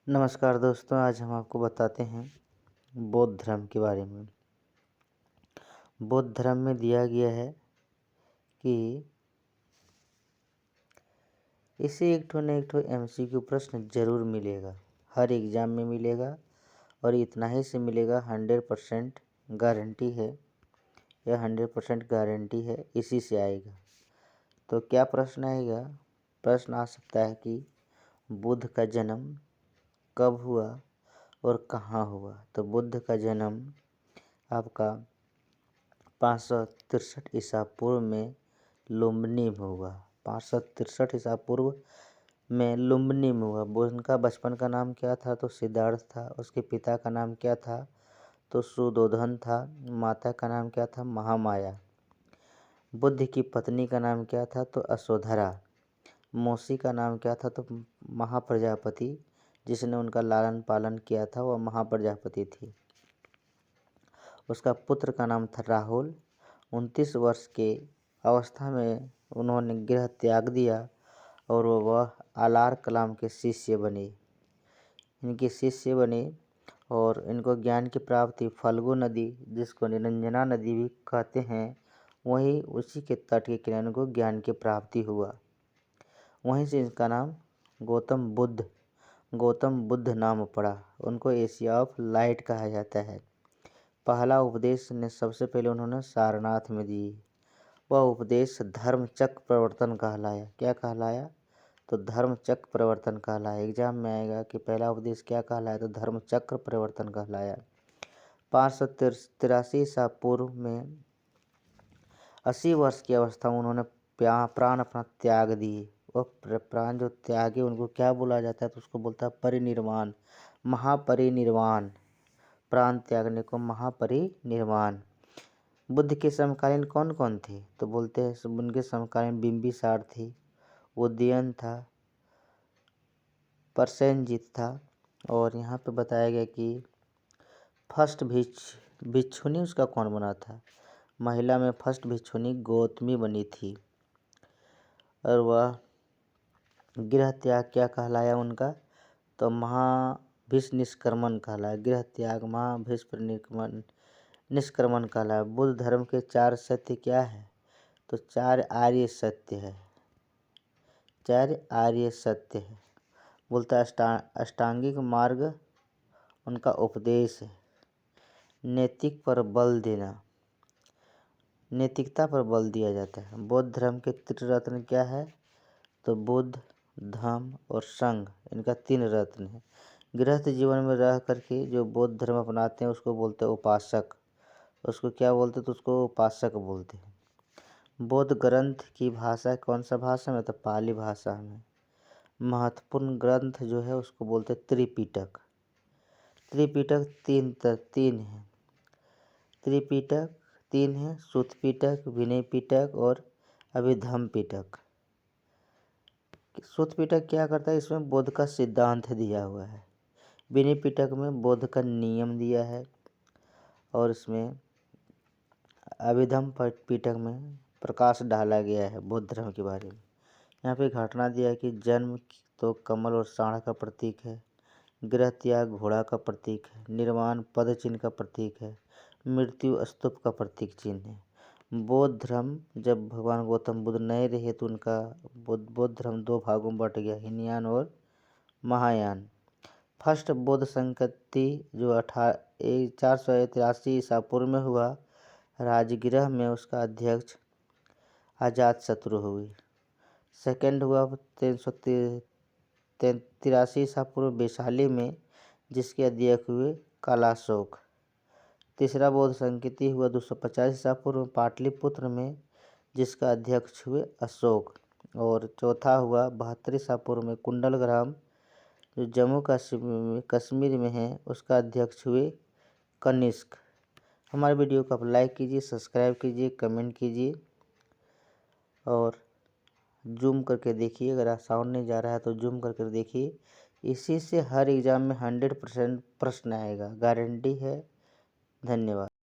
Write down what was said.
नमस्कार दोस्तों, आज हम आपको बताते हैं बौद्ध धर्म के बारे में। बौद्ध धर्म में दिया गया है कि इसे एक ठो MCQ प्रश्न जरूर मिलेगा, हर एग्ज़ाम में मिलेगा और इतना ही से मिलेगा। 100% गारंटी है, यह 100% गारंटी है, इसी से आएगा। तो क्या प्रश्न आएगा? प्रश्न आ सकता है कि बुद्ध का जन्म कब हुआ और कहाँ हुआ। तो बुद्ध का जन्म आपका 563 ईसा पूर्व में लुम्बिनी में हुआ। 563 ईसा पूर्व में लुम्बिनी में हुआ। उनका बचपन का नाम क्या था? तो सिद्धार्थ था। उसके पिता का नाम क्या था? तो सुधोधन था। माता का नाम क्या था? महामाया। बुद्ध की पत्नी का नाम क्या था? तो अशोधरा। मौसी का नाम क्या था? तो महाप्रजापति। जिसने उनका लालन पालन किया था वह महाप्रजापति थी। उसका पुत्र का नाम था राहुल। 29 वर्ष के अवस्था में उन्होंने गृह त्याग दिया और वह अलार कलाम के शिष्य बने। इनके शिष्य बने और इनको ज्ञान की प्राप्ति फल्गु नदी, जिसको निरंजना नदी भी कहते हैं, वहीं उसी के तट के किनारे को ज्ञान की प्राप्ति हुआ। वहीं से इनका नाम गौतम बुद्ध नाम पड़ा। उनको एशिया ऑफ लाइट कहा जाता है। पहला उपदेश ने सबसे पहले उन्होंने सारनाथ में दी। वह उपदेश धर्म चक्र प्रवर्तन कहलाया। क्या कहलाया? तो धर्म चक्र प्रवर्तन कहलाया। एग्जाम में आएगा कि पहला उपदेश क्या कहलाया? तो धर्म चक्र प्रवर्तन कहलाया। 583 ईसा पूर्व में 80 वर्ष की अवस्था में उन्होंने प्राण अपना त्याग दिए। वह प्राण जो त्यागे उनको क्या बोला जाता है? तो उसको बोलता है परिनिर्वाण, महापरिनिर्वाण। प्राण त्यागने को महापरिनिर्वाण। बुद्ध के समकालीन कौन कौन थे? तो बोलते हैं उनके समकालीन बिंबिसार थे, उदयन था, परसेनजीत था। और यहाँ पे बताया गया कि फर्स्ट भिक्षुनी उसका कौन बना था? महिला में फर्स्ट भिक्षुनी गौतमी बनी थी। और वह गृह त्याग क्या कहलाया उनका? तो महाभीष निष्क्रमण कहलाया। गृह त्याग महाभीष निष्क्रमण कहलाया। बुद्ध धर्म के 4 सत्य क्या है? तो 4 आर्य सत्य है। 4 आर्य सत्य है। बोलता अष्टांगिक मार्ग उनका उपदेश है। नैतिक पर बल देना, नैतिकता पर बल दिया जाता है। बौद्ध धर्म के त्रिरत्न क्या है? तो बुद्ध, धम्म और संघ, इनका 3 रत्न है। गृहस्थ जीवन में रह करके जो बौद्ध धर्म अपनाते हैं उसको बोलते हैं उपासक। उसको क्या बोलते? तो उसको उपासक बोलते हैं। बौद्ध ग्रंथ की भाषा कौन सा भाषा में? तो पाली भाषा में। महत्वपूर्ण ग्रंथ जो है उसको बोलते हैं त्रिपिटक। त्रिपिटक 3 है। त्रिपिटक 3 है, सुत्त पिटक, विनय पिटक और अभिधम्म पिटक। सुत्त पिटक क्या करता है? इसमें बौद्ध का सिद्धांत दिया हुआ है। विनय पिटक में बौद्ध का नियम दिया है और इसमें अभिधम्म पिटक में प्रकाश डाला गया है बौद्ध धर्म के बारे में। यहाँ पे घटना दिया है कि जन्म तो कमल और साढ़ का प्रतीक है, गृह त्याग घोड़ा का प्रतीक है, निर्वाण पद चिन्ह का प्रतीक है, मृत्यु स्तूप का प्रतीक चिन्ह है। बौद्ध धर्म जब भगवान गौतम बुद्ध नहीं रहे तो उनका बौद्ध धर्म 2 भागों में बट गया, हीनयान और महायान। फर्स्ट बौद्ध संकृति जो 483 ईसा पूर्व में हुआ, राजगृह में उसका अध्यक्ष अजातशत्रु हुए। सेकंड हुआ 383 ईसा पूर्व वैशाली में, जिसके अध्यक्ष हुए कालाशोक। तीसरा बौद्ध संकृति हुआ 250 ईसा पूर्व पाटलिपुत्र में, जिसका अध्यक्ष हुए अशोक। और चौथा हुआ 72 ईसा पूर्व में कुंडलग्राम, जो जम्मू कश्मीर में है, उसका अध्यक्ष हुए कनिष्क। हमारे वीडियो को आप लाइक कीजिए, सब्सक्राइब कीजिए, कमेंट कीजिए और जूम करके देखिए। अगर साउंड नहीं जा रहा है तो जूम करके देखिए। इसी से हर एग्ज़ाम में 100% प्रश्न आएगा, गारंटी है। धन्यवाद।